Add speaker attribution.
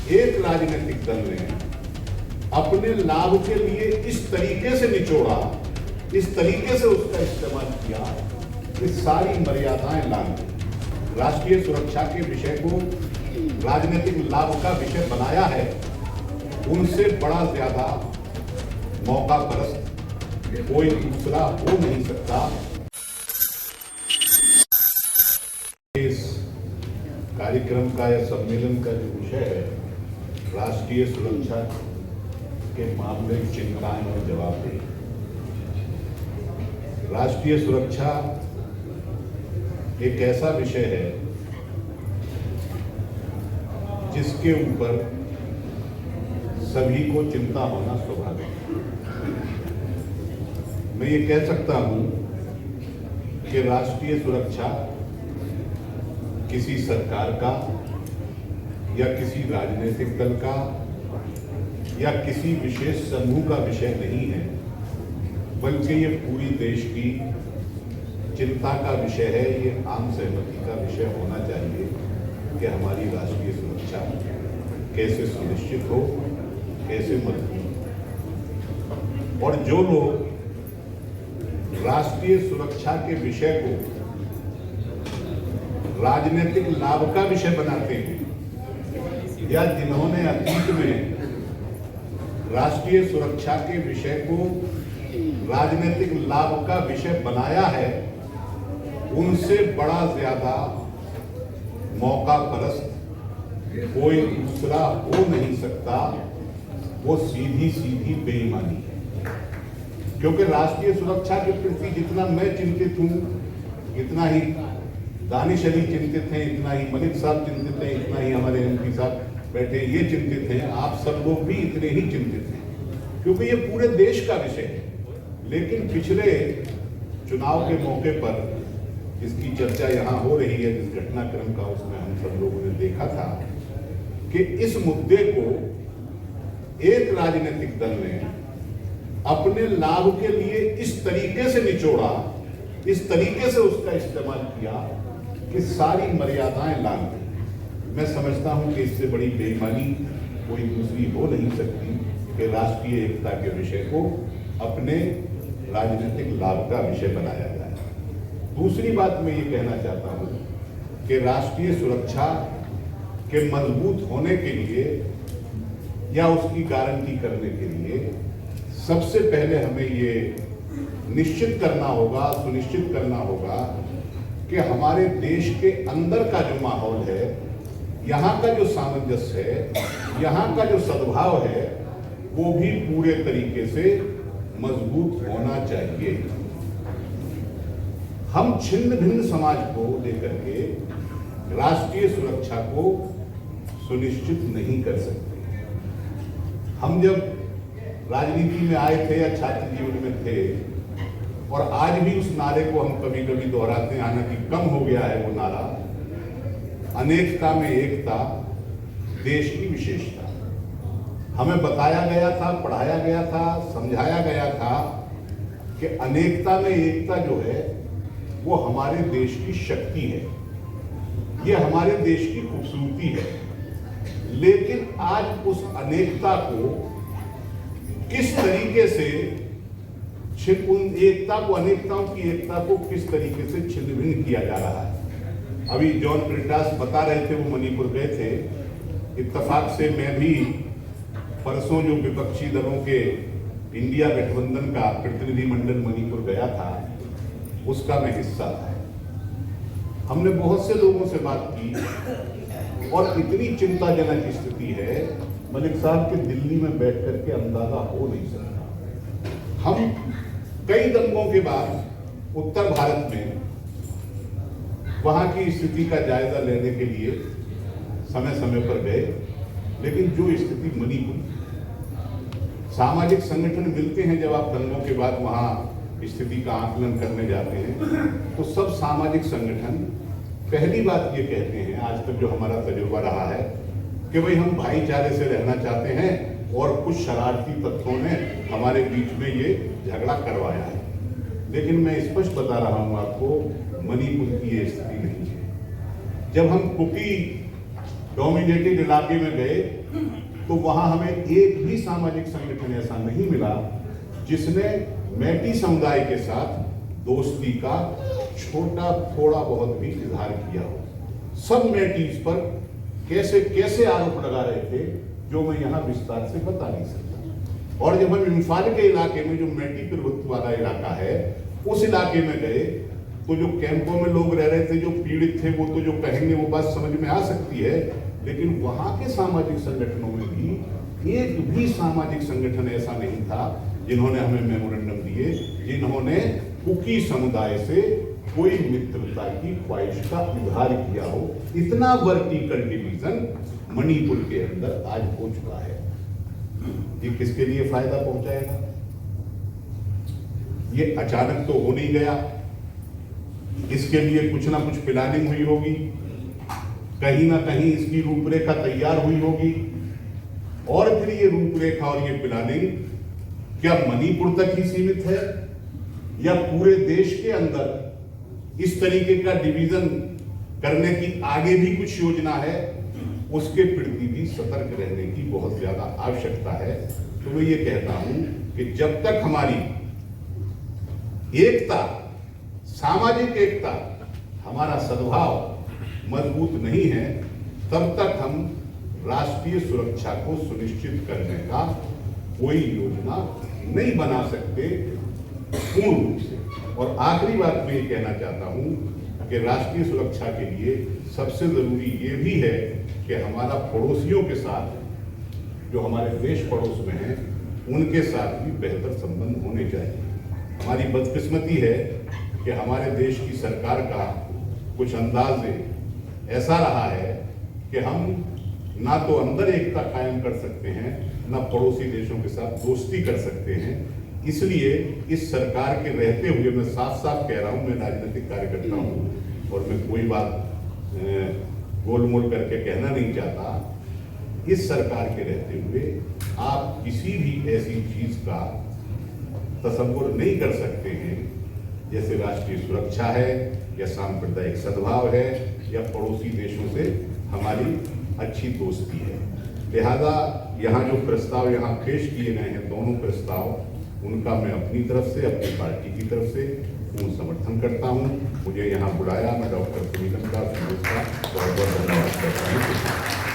Speaker 1: एक राजनीतिक दल ने अपने लाभ के लिए इस तरीके से निचोड़ा, इस तरीके से उसका इस्तेमाल किया कि सारी मर्यादाएं लांघ दी। राष्ट्रीय सुरक्षा के विषय को राजनीतिक लाभ का विषय बनाया है। उनसे बड़ा ज्यादा मौका परस्त कोई दूसरा हो नहीं सकता। इस कार्यक्रम का या सम्मेलन का जो विषय है, राष्ट्रीय सुरक्षा के मामले चिंताएं और जवाबदेही। राष्ट्रीय सुरक्षा एक ऐसा विषय है जिसके ऊपर सभी को चिंता होना स्वाभाविक है। मैं ये कह सकता हूं कि राष्ट्रीय सुरक्षा किसी सरकार का या किसी राजनीतिक दल का या किसी विशेष समूह का विषय नहीं है, बल्कि ये पूरी देश की चिंता का विषय है। ये आम सहमति का विषय होना चाहिए कि हमारी राष्ट्रीय सुरक्षा कैसे सुनिश्चित हो, कैसे मजबूत हो। और जो लोग राष्ट्रीय सुरक्षा के विषय को राजनीतिक लाभ का विषय बनाते हैं या जिन्होंने अतीत में राष्ट्रीय सुरक्षा के विषय को राजनीतिक लाभ का विषय बनाया है, उनसे बड़ा ज्यादा मौका परस्त कोई दूसरा हो नहीं सकता। वो सीधी सीधी बेईमानी है। क्योंकि राष्ट्रीय सुरक्षा के प्रति जितना मैं चिंतित हूं, इतना ही दानिश अली चिंतित हैं, इतना ही मलिक साहब चिंतित हैं, इतना ही हमारे एमपी साहब बैठे ये चिंतित हैं, आप सब लोग भी इतने ही चिंतित हैं, क्योंकि ये पूरे देश का विषय है। लेकिन पिछले चुनाव के मौके पर जिसकी चर्चा यहाँ हो रही है, जिस घटनाक्रम का, उसमें हम सब लोगों ने देखा था कि इस मुद्दे को एक राजनीतिक दल ने अपने लाभ के लिए इस तरीके से निचोड़ा, इस तरीके से उसका इस्तेमाल किया कि सारी मर्यादाएं लांघ दी। मैं समझता हूं कि इससे बड़ी बेईमानी कोई दूसरी हो नहीं सकती कि राष्ट्रीय एकता के विषय को अपने राजनीतिक लाभ का विषय बनाया जाए। दूसरी बात मैं ये कहना चाहता हूं कि राष्ट्रीय सुरक्षा के मजबूत होने के लिए या उसकी गारंटी करने के लिए सबसे पहले हमें ये निश्चित करना होगा, सुनिश्चित करना होगा कि हमारे देश के अंदर का जो माहौल है, यहाँ का जो सामंजस्य है, यहाँ का जो सद्भाव है, वो भी पूरे तरीके से मजबूत होना चाहिए। हम छिन्न भिन्न समाज को लेकर के राष्ट्रीय सुरक्षा को सुनिश्चित नहीं कर सकते। हम जब राजनीति में आए थे या छात्र जीवन में थे, और आज भी उस नारे को हम कभी कभी दोहराते हैं, हालांकि कम हो गया है वो नारा, अनेकता में एकता, देश की विशेषता। हमें बताया गया था, पढ़ाया गया था, समझाया गया था कि अनेकता में एकता जो है वो हमारे देश की शक्ति है, ये हमारे देश की खूबसूरती है। लेकिन आज उस अनेकता को किस तरीके से उन एकता को, अनेकताओं की एकता को किस तरीके से छिन्न भिन्न किया जा रहा है। अभी जॉन ब्रिटास बता रहे थे, वो मणिपुर गए थे। इत्तेफाक से मैं भी परसों जो विपक्षी दलों के इंडिया गठबंधन का प्रतिनिधिमंडल मणिपुर गया था, उसका मैं हिस्सा था। हमने बहुत से लोगों से बात की और इतनी चिंताजनक स्थिति है, मलिक साहब के दिल्ली में बैठ करके अंदाजा हो नहीं सकता। हम कई दंगों के बाद उत्तर भारत में वहां की स्थिति का जायजा लेने के लिए समय समय पर गए, लेकिन जो स्थिति मणिपुर, सामाजिक संगठन मिलते हैं जब आप दंगों के बाद वहां स्थिति का आकलन करने जाते हैं, तो सब सामाजिक संगठन पहली बात ये कहते हैं, आज तक जो हमारा तजुर्बा रहा है, कि भाई हम भाईचारे से रहना चाहते हैं और कुछ शरारती तत्वों ने हमारे बीच में ये झगड़ा करवाया है। लेकिन मैं स्पष्ट बता रहा हूं आपको, मणिपुर की ये स्थिति नहीं है। जब हम कुकी डोमिनेटेड इलाके में गए तो वहां हमें एक भी सामाजिक संगठन ऐसा नहीं मिला जिसने मैटी समुदाय के साथ दोस्ती का छोटा थोड़ा बहुत भी इजहार किया हो। सब मैटीज पर कैसे कैसे आरोप लगा रहे थे जो मैं यहाँ विस्तार से बता नहीं सकता। और जब हम इम्फाल के इलाके में जो मैटी प्रभुत्व वाला इलाका है उस इलाके में गए तो जो कैंपों में लोग रह रहे थे, जो पीड़ित थे, वो तो जो कहेंगे वो बात समझ में आ सकती है, लेकिन वहां के सामाजिक संगठनों में भी एक भी सामाजिक संगठन ऐसा नहीं था जिन्होंने हमें मेमोरेंडम दिए, जिन्होंने कुकी समुदाय से कोई मित्रता की ख्वाहिश का इजहार किया हो। इतना वर्टिकल डिवीजन मणिपुर के अंदर आज हो चुका है। ये किसके लिए फायदा पहुंचाएगा? ये अचानक तो हो नहीं गया, इसके लिए कुछ ना कुछ प्लानिंग हुई होगी, कहीं ना कहीं इसकी रूपरेखा तैयार हुई होगी, और फिर ये रूपरेखा और ये प्लानिंग क्या मणिपुर तक ही सीमित है या पूरे देश के अंदर इस तरीके का डिवीजन करने की आगे भी कुछ योजना है? उसके प्रति भी सतर्क रहने की बहुत ज्यादा आवश्यकता है। तो मैं ये कहता हूं कि जब तक हमारी एकता, सामाजिक एकता, हमारा सद्भाव मजबूत नहीं है, तब तक हम राष्ट्रीय सुरक्षा को सुनिश्चित करने का कोई योजना नहीं बना सकते पूर्ण रूप से। और आखिरी बात मैं ये कहना चाहता हूं कि राष्ट्रीय सुरक्षा के लिए सबसे जरूरी ये भी है कि हमारा पड़ोसियों के साथ, जो हमारे देश पड़ोस में हैं, उनके साथ भी बेहतर संबंध होने चाहिए। हमारी बदकिस्मती है कि हमारे देश की सरकार का कुछ अंदाज ऐसा रहा है कि हम ना तो अंदर एकता कायम कर सकते हैं, ना पड़ोसी देशों के साथ दोस्ती कर सकते हैं। इसलिए इस सरकार के रहते हुए मैं साफ साफ कह रहा हूं, मैं राजनीतिक कार्यकर्ता हूं और मैं कोई बात गोलमोल करके कहना नहीं चाहता। इस सरकार के रहते हुए आप किसी भी ऐसी चीज का तसव्वुर नहीं कर सकते हैं जैसे राष्ट्रीय सुरक्षा है या सांप्रदायिक सद्भाव है या पड़ोसी देशों से हमारी अच्छी दोस्ती है। लिहाजा यहाँ जो प्रस्ताव यहाँ पेश किए गए हैं, दोनों प्रस्ताव, उनका मैं अपनी तरफ से, अपनी पार्टी की तरफ से पूर्ण समर्थन करता हूँ। मुझे यहाँ बुलाया, मैं डॉक्टर पुनीतम का बहुत बहुत धन्यवाद करता हूँ।